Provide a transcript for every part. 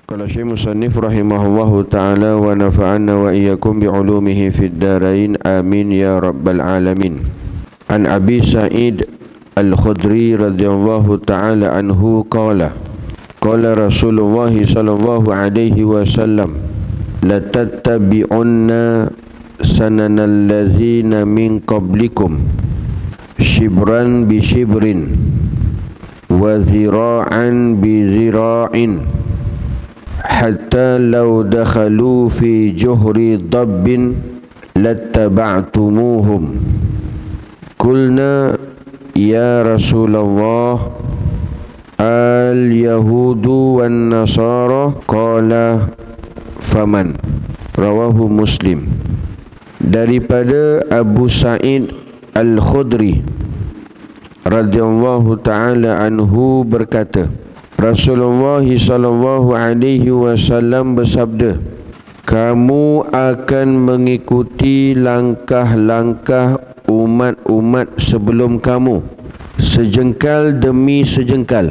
Qala Syekh Musannif rahimahullahu ta'ala wa nafa'anna wa iyyakum bi'ulumihi fid darain amin ya rabbal alamin. An Abi Sa'id Al-Khudri radhiyallahu ta'ala anhu qala qala Rasulullah sallallahu alaihi wasallam la tattabi'unna sananal ladzina min qablikum shibran bi shibrin wa zira'an bi zira'in hatta law dakhalu fi juhri dabbin lattaba'tumuhum. Qulna ya Rasulullah al yahudu wan nasara, qala faman. Rawahu Muslim. Daripada Abu Sa'id Al-Khudri radhiyallahu ta'ala anhu berkata, Rasulullah sallallahu alaihi wasallam bersabda, kamu akan mengikuti langkah-langkah umat-umat sebelum kamu, sejengkal demi sejengkal,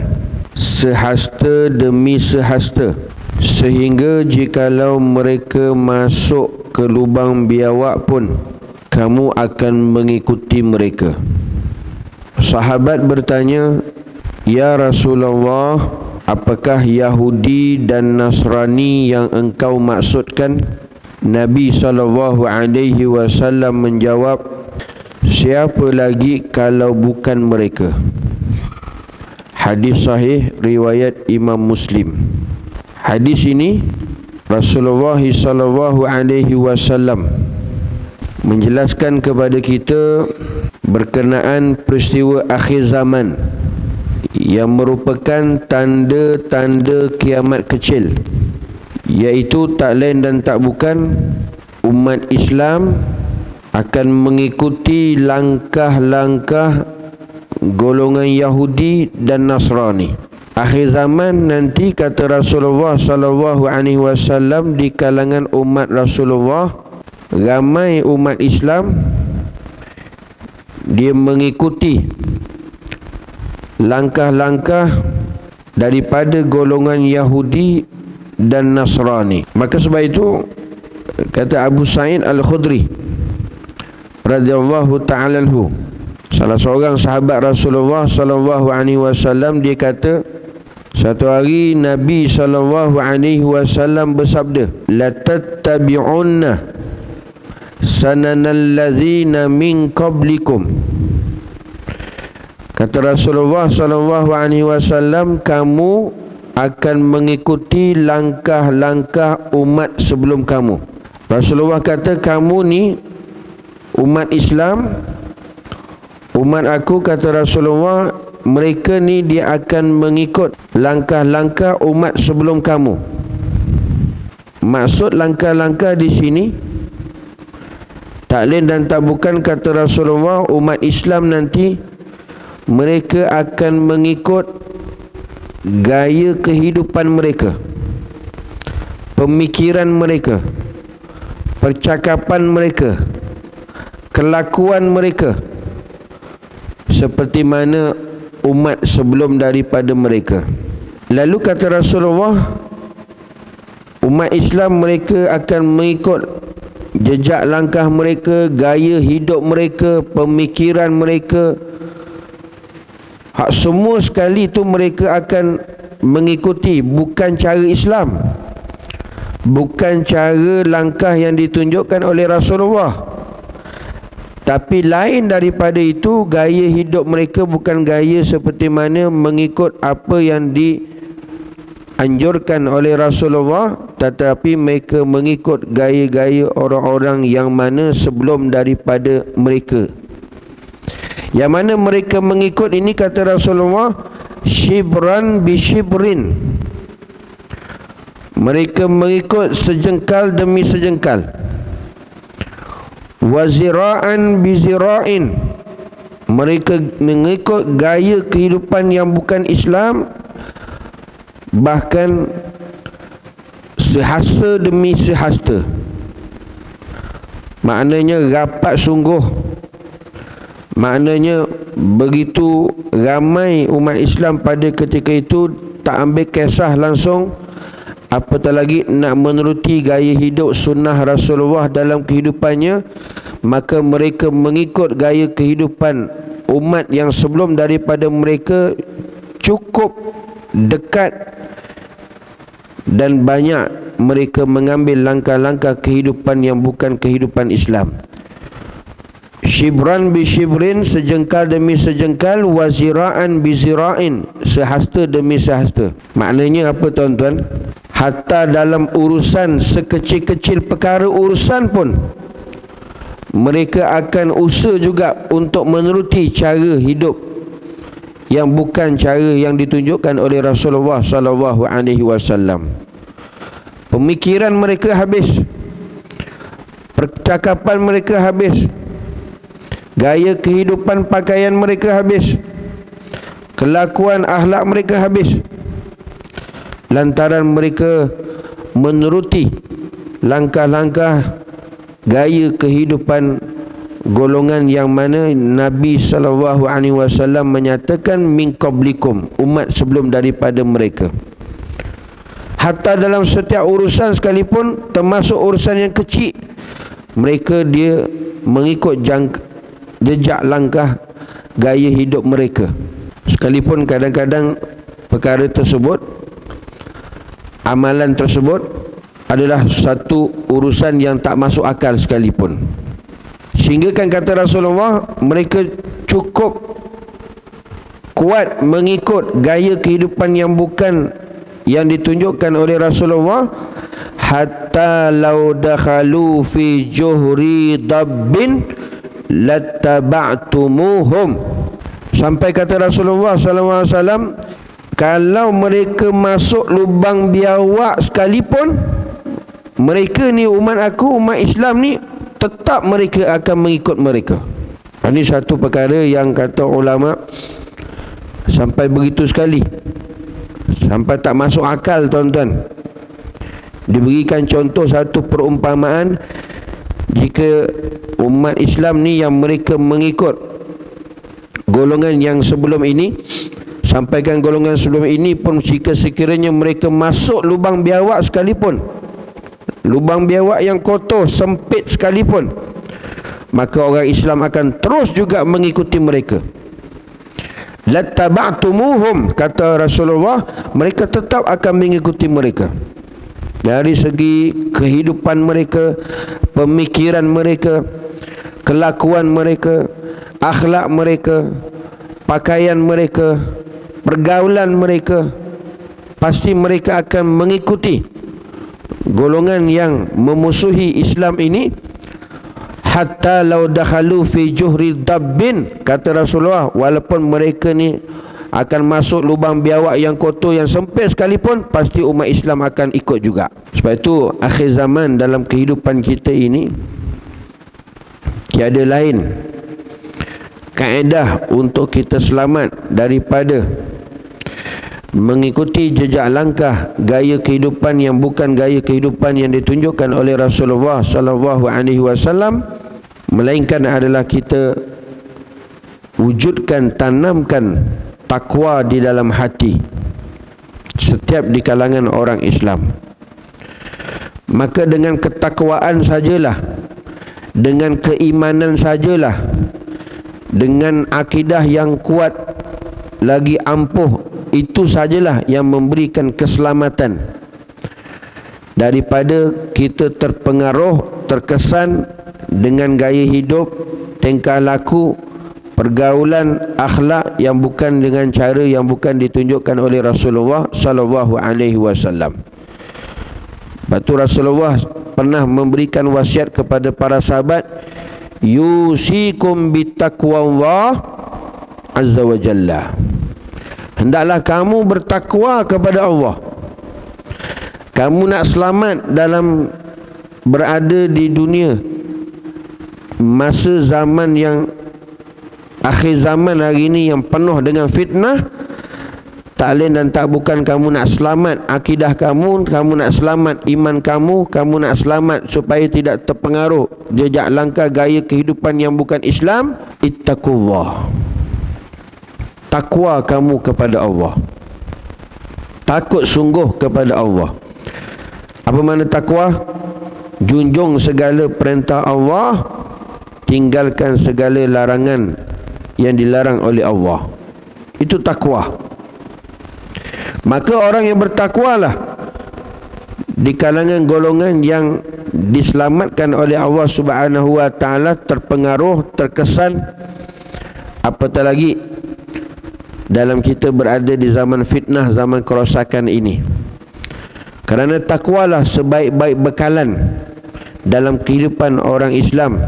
sehasta demi sehasta, sehingga jikalau mereka masuk ke lubang biawak pun kamu akan mengikuti mereka. Sahabat bertanya, ya Rasulullah, apakah Yahudi dan Nasrani yang engkau maksudkan? Nabi SAW menjawab, siapa lagi kalau bukan mereka? Hadis sahih riwayat Imam Muslim. Hadis ini Rasulullah SAW menjelaskan kepada kita berkenaan peristiwa akhir zaman yang merupakan tanda-tanda kiamat kecil, iaitu tak lain dan tak bukan umat Islam akan mengikuti langkah-langkah golongan Yahudi dan Nasrani. Akhir zaman nanti, kata Rasulullah SAW, di kalangan umat Rasulullah, ramai umat Islam dia mengikuti langkah-langkah daripada golongan Yahudi dan Nasrani. Maka sebab itu kata Abu Sa'id Al-Khudri radhiyallahu ta'ala anhu, salah seorang sahabat Rasulullah sallallahu alaihi wasallam, dia kata, satu hari Nabi sallallahu alaihi wasallam bersabda, la tattabi'unna sananal ladzina min qablikum. Kata Rasulullah SAW, kamu akan mengikuti langkah-langkah umat sebelum kamu. Rasulullah kata, kamu ni umat Islam, umat aku, kata Rasulullah, mereka ni dia akan mengikut langkah-langkah umat sebelum kamu. Maksud langkah-langkah di sini tak lain dan tak bukan, kata Rasulullah, umat Islam nanti mereka akan mengikut gaya kehidupan mereka, pemikiran mereka, percakapan mereka, kelakuan mereka, seperti mana umat sebelum daripada mereka. Lalu kata Rasulullah, umat Islam mereka akan mengikut jejak langkah mereka, gaya hidup mereka, pemikiran mereka, semua sekali itu mereka akan mengikuti, bukan cara Islam, bukan cara langkah yang ditunjukkan oleh Rasulullah, tapi lain daripada itu, gaya hidup mereka bukan gaya seperti mana mengikut apa yang dianjurkan oleh Rasulullah, tetapi mereka mengikut gaya-gaya orang-orang yang mana sebelum daripada mereka. Yang mana mereka mengikut ini, kata Rasulullah, shibran bi shibrin. Mereka mengikut sejengkal demi sejengkal. Wa zira'an bi zira'in. Mereka mengikut gaya kehidupan yang bukan Islam, bahkan sehasta demi sehasta. Maknanya rapat sungguh. Maknanya begitu ramai umat Islam pada ketika itu, tak ambil kisah langsung apatah lagi nak menuruti gaya hidup sunnah Rasulullah dalam kehidupannya, maka mereka mengikut gaya kehidupan umat yang sebelum daripada mereka cukup dekat dan banyak mereka mengambil langkah-langkah kehidupan yang bukan kehidupan Islam. Shibran bi shibrin, sejengkal demi sejengkal, wazira'an bi zira'in, sehasta demi sehasta. Maknanya apa tuan-tuan? Hatta dalam urusan sekecil-kecil perkara urusan pun mereka akan usaha juga untuk menuruti cara hidup yang bukan cara yang ditunjukkan oleh Rasulullah sallallahu alaihi wasallam. Pemikiran mereka habis, percakapan mereka habis, gaya kehidupan pakaian mereka habis, kelakuan akhlak mereka habis, lantaran mereka menuruti langkah-langkah gaya kehidupan golongan yang mana Nabi SAW menyatakan min qablikum, umat sebelum daripada mereka. Hatta dalam setiap urusan sekalipun, termasuk urusan yang kecil, mereka dia mengikut jejak langkah gaya hidup mereka. Sekalipun kadang-kadang perkara tersebut, amalan tersebut adalah satu urusan yang tak masuk akal sekalipun. Sehingga kan kata Rasulullah, mereka cukup kuat mengikut gaya kehidupan yang bukan yang ditunjukkan oleh Rasulullah, hatta law dakhalu fi juhri dabbin lattaba'tumuhum, sampai kata Rasulullah SAW, kalau mereka masuk lubang biawak sekalipun, mereka ni umat aku, umat Islam ni, tetap mereka akan mengikut mereka. Ini satu perkara yang kata ulama sampai begitu sekali, sampai tak masuk akal tuan-tuan. Diberikan contoh satu perumpamaan, jika umat Islam ni yang mereka mengikut golongan yang sebelum ini, sampaikan golongan sebelum ini pun, jika sekiranya mereka masuk lubang biawak sekalipun, lubang biawak yang kotor, sempit sekalipun, maka orang Islam akan terus juga mengikuti mereka. Lattaba'tumuhum, kata Rasulullah, mereka tetap akan mengikuti mereka. Dari segi kehidupan mereka, pemikiran mereka, kelakuan mereka, akhlak mereka, pakaian mereka, pergaulan mereka, pasti mereka akan mengikuti golongan yang memusuhi Islam ini. Hatta law dakhalu fi juhri dabbin, kata Rasulullah, walaupun mereka ni akan masuk lubang biawak yang kotor, yang sempit sekalipun, pasti umat Islam akan ikut juga. Sebab itu akhir zaman dalam kehidupan kita ini, tiada lain kaedah untuk kita selamat daripada mengikuti jejak langkah gaya kehidupan yang bukan gaya kehidupan yang ditunjukkan oleh Rasulullah SAW, melainkan adalah kita wujudkan, tanamkan takwa di dalam hati setiap di kalangan orang Islam. Maka dengan ketakwaan sajalah, dengan keimanan sajalah, dengan akidah yang kuat lagi ampuh, itu sajalah yang memberikan keselamatan daripada kita terpengaruh, terkesan dengan gaya hidup, tingkah laku, pergaulan, akhlak yang bukan dengan cara yang bukan ditunjukkan oleh Rasulullah sallallahu alaihi wasallam. Batu Rasulullah pernah memberikan wasiat kepada para sahabat, yusikum bittaqwallah azza wa jalla, hendaklah kamu bertakwa kepada Allah. Kamu nak selamat dalam berada di dunia masa zaman yang akhir zaman hari ini yang penuh dengan fitnah, tak lain dan tak bukan kamu nak selamat akidah kamu, kamu nak selamat iman kamu, kamu nak selamat supaya tidak terpengaruh jejak langkah gaya kehidupan yang bukan Islam. Ittaqullah, takwa kamu kepada Allah, takut sungguh kepada Allah. Apa makna takwa? Junjung segala perintah Allah, tinggalkan segala larangan yang dilarang oleh Allah. Itu takwa. Maka orang yang bertakwalah di kalangan golongan yang diselamatkan oleh Allah Subhanahu wa taala, terpengaruh, terkesan, apatah lagi dalam kita berada di zaman fitnah, zaman kerosakan ini. Kerana takwalah sebaik-baik bekalan dalam kehidupan orang Islam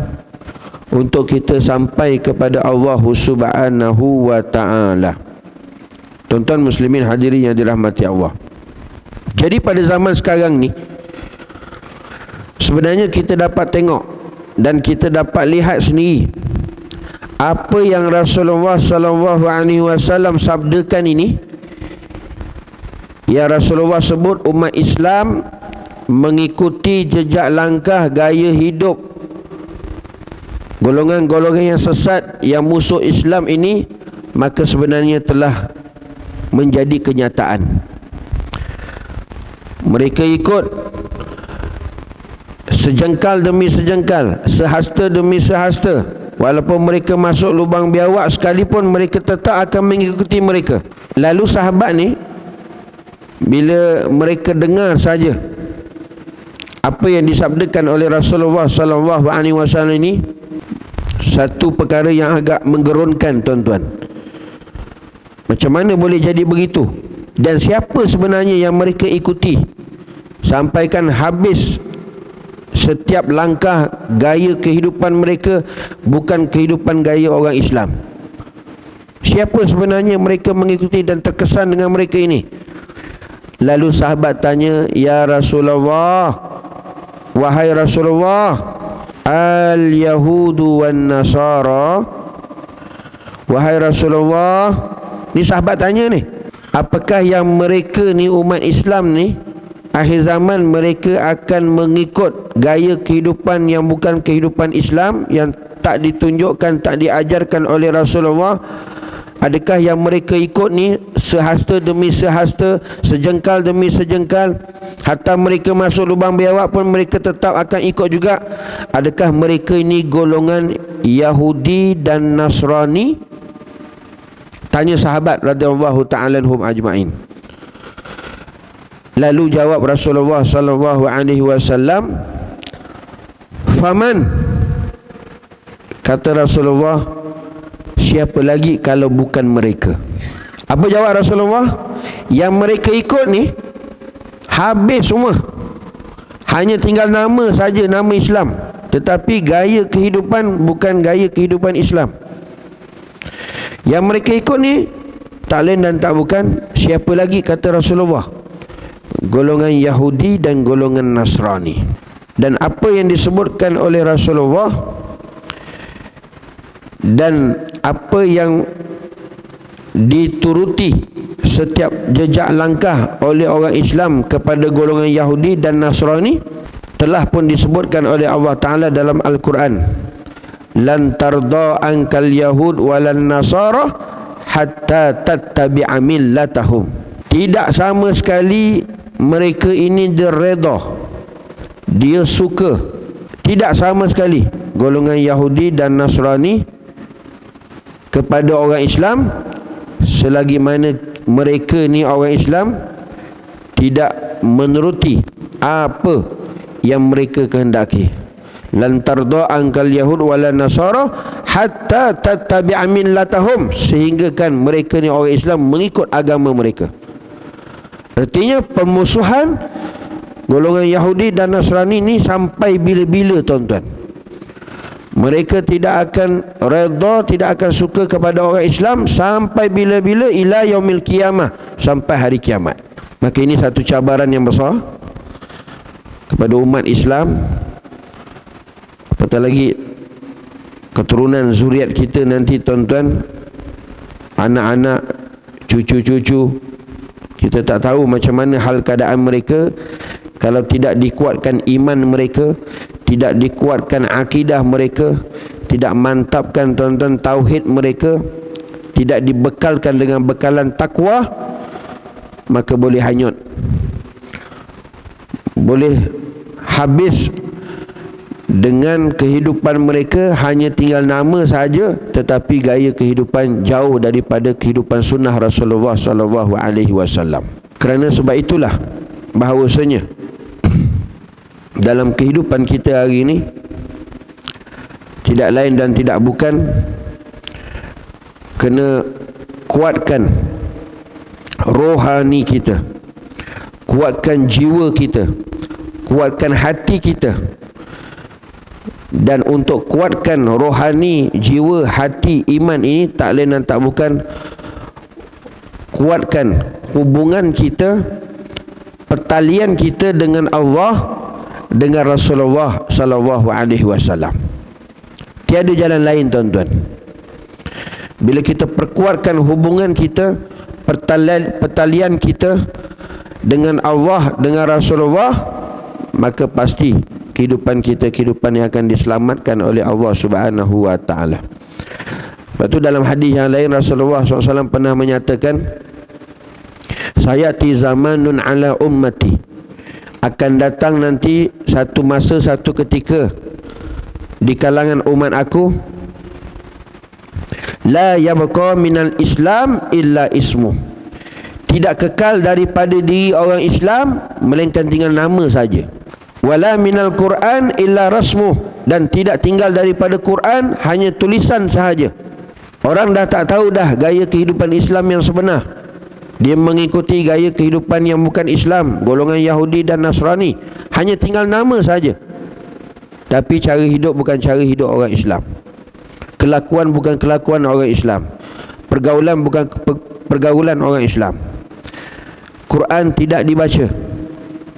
untuk kita sampai kepada Allah Subhanahu wa taala. Tuan-tuan muslimin hadirin yang dirahmati Allah. Jadi pada zaman sekarang ni sebenarnya kita dapat tengok dan kita dapat lihat sendiri apa yang Rasulullah sallallahu alaihi wasallam sabdakan ini. Ya, Rasulullah sebut umat Islam mengikuti jejak langkah gaya hidup golongan-golongan yang sesat, yang musuh Islam ini, maka sebenarnya telah menjadi kenyataan. Mereka ikut sejengkal demi sejengkal, sehasta demi sehasta. Walaupun mereka masuk lubang biawak sekalipun, mereka tetap akan mengikuti mereka. Lalu sahabat ni, bila mereka dengar saja apa yang disabdakan oleh Rasulullah sallallahu alaihi wasallam ini, satu perkara yang agak menggerunkan, tuan-tuan. Macam mana boleh jadi begitu? Dan siapa sebenarnya yang mereka ikuti? Sampaikan habis setiap langkah gaya kehidupan mereka bukan kehidupan gaya orang Islam. Siapa sebenarnya mereka mengikuti dan terkesan dengan mereka ini? Lalu sahabat tanya, ya Rasulullah, wahai Rasulullah, al-Yahudu wan Nasara. Wahai Rasulullah, ni sahabat tanya ni, apakah yang mereka ni, umat Islam ni, akhir zaman mereka akan mengikut gaya kehidupan yang bukan kehidupan Islam, yang tak ditunjukkan, tak diajarkan oleh Rasulullah? Adakah yang mereka ikut ni sehasta demi sehasta, sejengkal demi sejengkal, hatta mereka masuk lubang biawak pun mereka tetap akan ikut juga? Adakah mereka ini golongan Yahudi dan Nasrani? Tanya sahabat radhiyallahu ta'ala anhum ajma'in. Lalu jawab Rasulullah sallallahu alaihi wasallam, faman, kata Rasulullah, siapa lagi kalau bukan mereka? Apa jawab Rasulullah? Yang mereka ikut ni habis semua, hanya tinggal nama saja, nama Islam, tetapi gaya kehidupan bukan gaya kehidupan Islam. Yang mereka ikut ni tak lain dan tak bukan, siapa lagi, kata Rasulullah? Golongan Yahudi dan golongan Nasrani. Dan apa yang disebutkan oleh Rasulullah dan apa yang dituruti setiap jejak langkah oleh orang Islam kepada golongan Yahudi dan Nasrani telah pun disebutkan oleh Allah Ta'ala dalam Al-Quran. Lan tarda ankal yahud walan nasara hatta tattabi'a millatahum. Tidak sama sekali mereka ini dia reda, dia suka, tidak sama sekali golongan Yahudi dan Nasrani kepada orang Islam selagi mana mereka ni orang Islam tidak menuruti apa yang mereka kehendaki. Lan tarda ankal yahud wala nasara hatta tattabi'a millatahum, sehingga kan mereka ni orang Islam mengikut agama mereka. Artinya pemusuhan golongan Yahudi dan Nasrani ni sampai bila-bila, tuan-tuan. Mereka tidak akan redha, tidak akan suka kepada orang Islam sampai bila-bila, ila yaumil qiyamah, sampai hari kiamat. Maka ini satu cabaran yang besar kepada umat Islam, apatah lagi keturunan zuriat kita nanti, tuan-tuan, anak-anak, cucu-cucu. Kita tak tahu macam mana hal keadaan mereka kalau tidak dikuatkan iman mereka, tidak dikuatkan akidah mereka, tidak mantapkan, tuan-tuan, tauhid mereka, tidak dibekalkan dengan bekalan takwa, maka boleh hanyut, boleh habis dengan kehidupan mereka hanya tinggal nama saja, tetapi gaya kehidupan jauh daripada kehidupan sunnah Rasulullah sallallahu alaihi wasallam. Kerana sebab itulah bahawasanya dalam kehidupan kita hari ini tidak lain dan tidak bukan kena kuatkan rohani kita, kuatkan jiwa kita, kuatkan hati kita. Dan untuk kuatkan rohani, jiwa, hati, iman ini tak lain dan tak bukan kuatkan hubungan kita, pertalian kita dengan Allah, dengan Rasulullah sallallahu alaihi wasallam. Tiada jalan lain, tuan-tuan. Bila kita perkuatkan hubungan kita, pertalian kita dengan Allah, dengan Rasulullah, maka pasti kehidupan kita kehidupan yang akan diselamatkan oleh Allah Subhanahu wa taala. Lepas tu dalam hadis yang lain Rasulullah SAW pernah menyatakan, sayati zamanun ala ummati, akan datang nanti satu masa, satu ketika di kalangan umat aku, la yabqa minal Islam illa ismu, tidak kekal daripada diri orang Islam melainkan tinggal nama saja. Wala minal Quran illa rasmuh, dan tidak tinggal daripada Quran hanya tulisan sahaja. Orang dah tak tahu dah gaya kehidupan Islam yang sebenar. Dia mengikuti gaya kehidupan yang bukan Islam, golongan Yahudi dan Nasrani. Hanya tinggal nama saja, tapi cara hidup bukan cara hidup orang Islam, kelakuan bukan kelakuan orang Islam, pergaulan bukan pergaulan orang Islam. Quran tidak dibaca,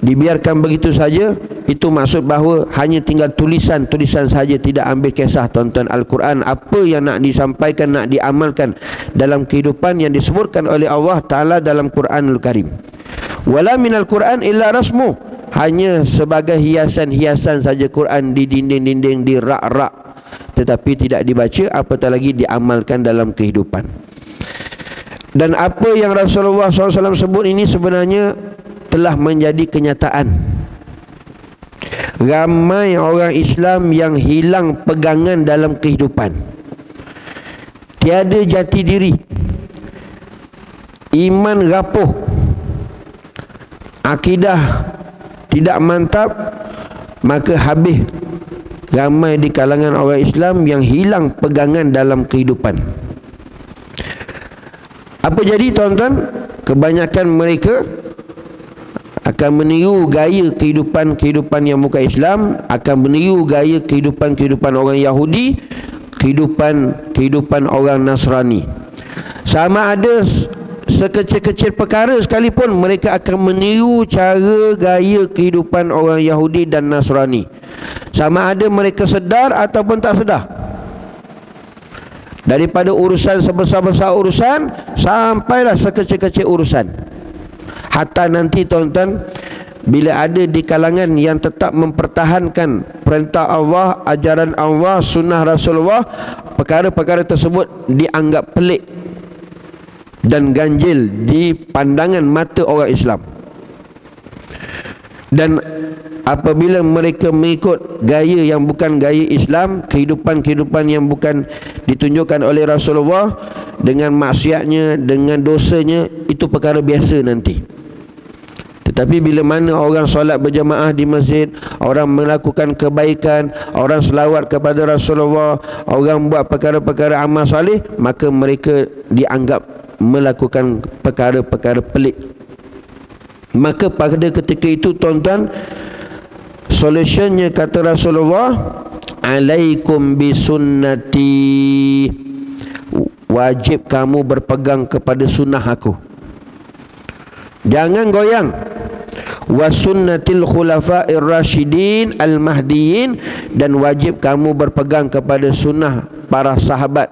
dibiarkan begitu saja. Itu maksud bahawa hanya tinggal tulisan-tulisan saja, tidak ambil kisah, tuan-tuan. Al-Quran apa yang nak disampaikan, nak diamalkan dalam kehidupan yang disebutkan oleh Allah Ta'ala dalam Quranul Karim. Wala minal Quran illa rasmu, hanya sebagai hiasan-hiasan saja Quran di dinding-dinding, di rak-rak, tetapi tidak dibaca, apatah lagi diamalkan dalam kehidupan. Dan apa yang Rasulullah SAW sebut ini sebenarnya telah menjadi kenyataan. Ramai orang Islam yang hilang pegangan dalam kehidupan, tiada jati diri, iman rapuh, akidah tidak mantap, maka habis ramai di kalangan orang Islam yang hilang pegangan dalam kehidupan. Apa jadi, tuan-tuan? Kebanyakan mereka akan meniru gaya kehidupan yang bukan Islam, akan meniru gaya kehidupan orang Yahudi, kehidupan orang Nasrani. Sama ada sekecil-kecil perkara sekalipun, mereka akan meniru cara gaya kehidupan orang Yahudi dan Nasrani. Sama ada mereka sedar ataupun tak sedar. Daripada urusan sebesar-besar urusan sampailah sekecil-kecil urusan. Hatta nanti, tuan-tuan, bila ada di kalangan yang tetap mempertahankan perintah Allah, ajaran Allah, sunnah Rasulullah, perkara-perkara tersebut dianggap pelik dan ganjil di pandangan mata orang Islam. Dan apabila mereka mengikut gaya yang bukan gaya Islam, kehidupan yang bukan ditunjukkan oleh Rasulullah, dengan maksiatnya, dengan dosanya, itu perkara biasa nanti. Tetapi bila mana orang solat berjamaah di masjid, orang melakukan kebaikan, orang selawat kepada Rasulullah, orang buat perkara-perkara amal soleh, maka mereka dianggap melakukan perkara-perkara pelik. Maka pada ketika itu, tuan-tuan, solutionnya kata Rasulullah, alaikum bisunnati, wajib kamu berpegang kepada sunnah aku, jangan goyang. Wa sunnatil khulafa'ir rasyidin al-mahdiyin, dan wajib kamu berpegang kepada sunnah para sahabat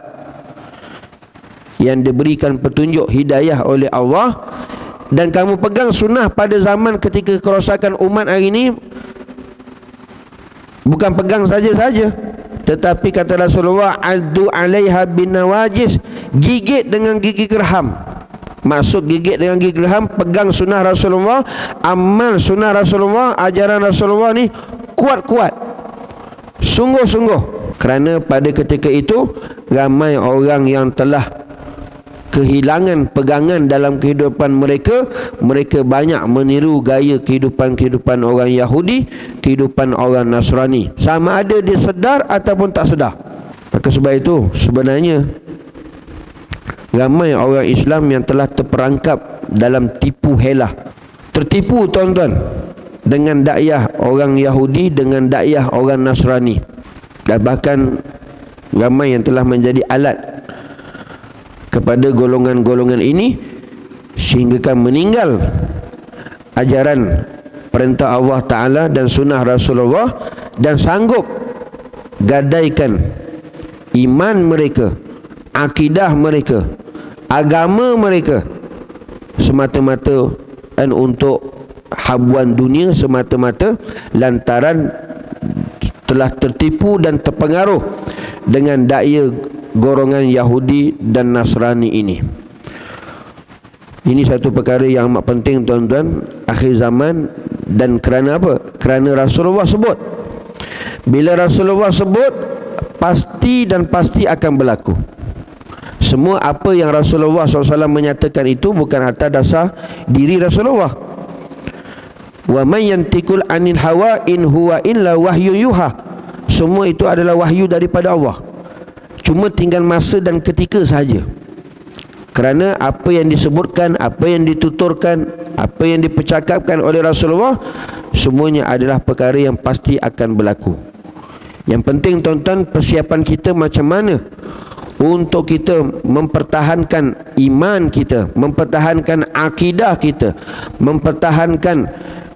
yang diberikan petunjuk hidayah oleh Allah. Dan kamu pegang sunnah pada zaman ketika kerosakan umat hari ini, bukan pegang saja-saja, tetapi kata Rasulullah, addu alaiha bin nawajis, gigit dengan gigi geraham. Masuk gigit dengan gigi geraham, pegang sunnah Rasulullah, amal sunnah Rasulullah, ajaran Rasulullah ni kuat-kuat, sungguh-sungguh. Kerana pada ketika itu ramai orang yang telah kehilangan pegangan dalam kehidupan mereka. Mereka banyak meniru gaya kehidupan orang Yahudi, kehidupan orang Nasrani, sama ada dia sedar ataupun tak sedar. Maka sebab itu sebenarnya ramai orang Islam yang telah terperangkap dalam tipu helah, tertipu tuan-tuan, dengan dakwah orang Yahudi, dengan dakwah orang Nasrani, dan bahkan ramai yang telah menjadi alat kepada golongan-golongan ini sehingga meninggal ajaran perintah Allah Ta'ala dan sunnah Rasulullah, dan sanggup gadaikan iman mereka, akidah mereka, agama mereka semata-mata dan untuk habuan dunia semata-mata, lantaran telah tertipu dan terpengaruh dengan dakwah golongan Yahudi dan Nasrani ini. Ini satu perkara yang amat penting tuan-tuan, akhir zaman. Dan kerana apa? Kerana Rasulullah sebut. Bila Rasulullah sebut, pasti dan pasti akan berlaku. Semua apa yang Rasulullah SAW menyatakan itu bukan atas dasar diri Rasulullah. Wa man yantiqul anil hawa in huwa illa wahyu yuha. Semua itu adalah wahyu daripada Allah. Cuma tinggal masa dan ketika sahaja. Kerana apa yang disebutkan, apa yang dituturkan, apa yang dipercakapkan oleh Rasulullah, semuanya adalah perkara yang pasti akan berlaku. Yang penting tuan-tuan, persiapan kita macam mana untuk kita mempertahankan iman kita, mempertahankan akidah kita, mempertahankan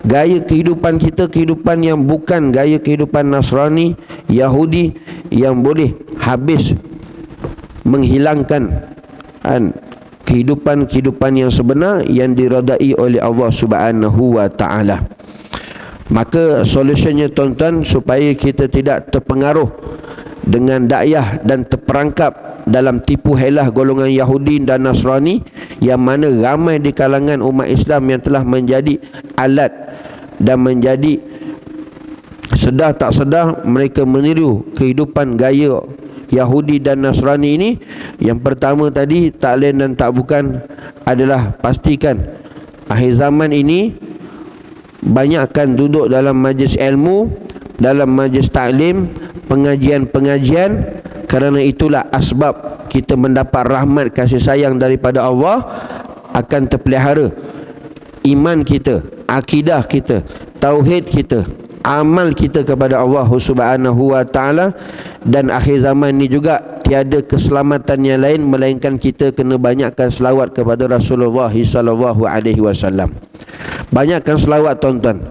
gaya kehidupan kita, kehidupan yang bukan gaya kehidupan Nasrani, Yahudi, yang boleh habis menghilangkan kehidupan yang sebenar yang diredai oleh Allah Subhanahu wa Ta'ala. Maka solusinya tuan-tuan, supaya kita tidak terpengaruh dengan dakwah dan terperangkap dalam tipu helah golongan Yahudi dan Nasrani, yang mana ramai di kalangan umat Islam yang telah menjadi alat dan menjadi sedar tak sedar mereka meniru kehidupan gaya Yahudi dan Nasrani ini. Yang pertama tadi, tak lain dan tak bukan adalah pastikan akhir zaman ini banyakkan duduk dalam majlis ilmu, dalam majlis taklim, pengajian-pengajian. Kerana itulah asbab kita mendapat rahmat kasih sayang daripada Allah, akan terpelihara iman kita, akidah kita, tauhid kita, amal kita kepada Allah Subhanahu wa Ta'ala. Dan akhir zaman ni juga tiada keselamatan yang lain melainkan kita kena banyakkan selawat kepada Rasulullah sallallahu alaihi wasallam. Banyakkan selawat tuan-tuan.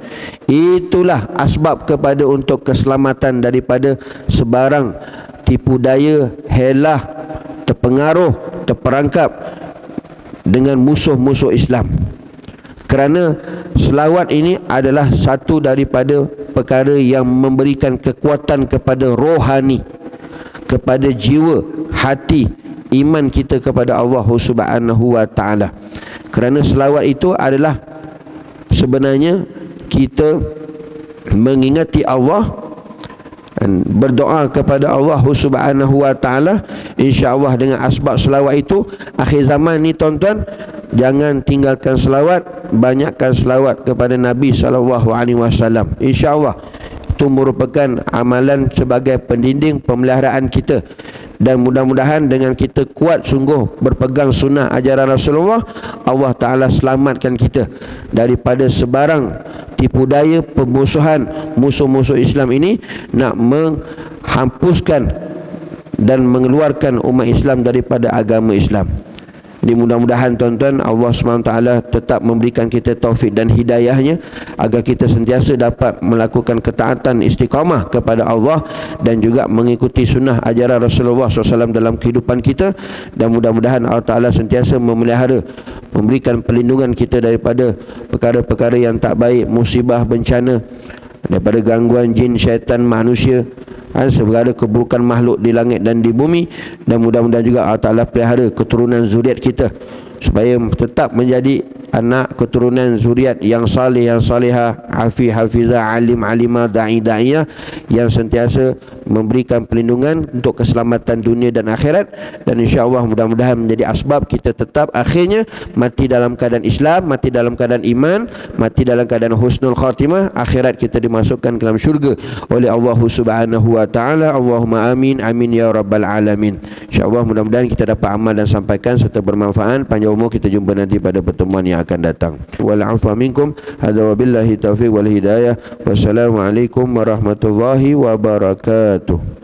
Itulah asbab kepada untuk keselamatan daripada sebarang tipu daya, helah, terpengaruh, terperangkap dengan musuh-musuh Islam. Kerana selawat ini adalah satu daripada perkara yang memberikan kekuatan kepada rohani, kepada jiwa, hati, iman kita kepada Allah Subhanahu wa Ta'ala. Kerana selawat itu adalah sebenarnya kita mengingati Allah dan berdoa kepada Allah Subhanahu wa Ta'ala. InsyaAllah dengan asbab selawat itu, akhir zaman ni tuan-tuan, jangan tinggalkan selawat, banyakkan selawat kepada Nabi SAW. InsyaAllah itu merupakan amalan sebagai pendinding pemeliharaan kita. Dan mudah-mudahan dengan kita kuat sungguh berpegang sunnah ajaran Rasulullah, Allah Ta'ala selamatkan kita daripada sebarang tipu daya pemusuhan musuh-musuh Islam ini nak menghapuskan dan mengeluarkan umat Islam daripada agama Islam. Jadi mudah-mudahan tuan-tuan Allah SWT tetap memberikan kita taufik dan hidayahnya agar kita sentiasa dapat melakukan ketaatan istiqamah kepada Allah dan juga mengikuti sunnah ajaran Rasulullah SAW dalam kehidupan kita. Dan mudah-mudahan Allah Ta'ala sentiasa memelihara, memberikan perlindungan kita daripada perkara-perkara yang tak baik, musibah, bencana, daripada gangguan jin, syaitan, manusia, segala keburukan makhluk di langit dan di bumi. Dan mudah-mudahan juga Allah Ta'ala pelihara keturunan zuriat kita supaya tetap menjadi anak keturunan zuriat yang salih, yang salihah, hafizah, alim, alimah, da'i, da'iyah, yang sentiasa memberikan perlindungan untuk keselamatan dunia dan akhirat. Dan insya-Allah mudah-mudahan menjadi asbab kita tetap akhirnya mati dalam keadaan Islam, mati dalam keadaan iman, mati dalam keadaan husnul khatimah, akhirat kita dimasukkan ke dalam syurga oleh Allah Subhanahu wa taala. Allahumma amin, amin ya rabbal alamin. Insya-Allah mudah-mudahan kita dapat amal dan sampaikan serta bermanfaat. Panjang umur, kita jumpa nanti pada pertemuan yang akan datang. Wal afwa minkum. Hadza wabillahi taufiq wal hidayah. Wassalamualaikum warahmatullahi wabarakatuh.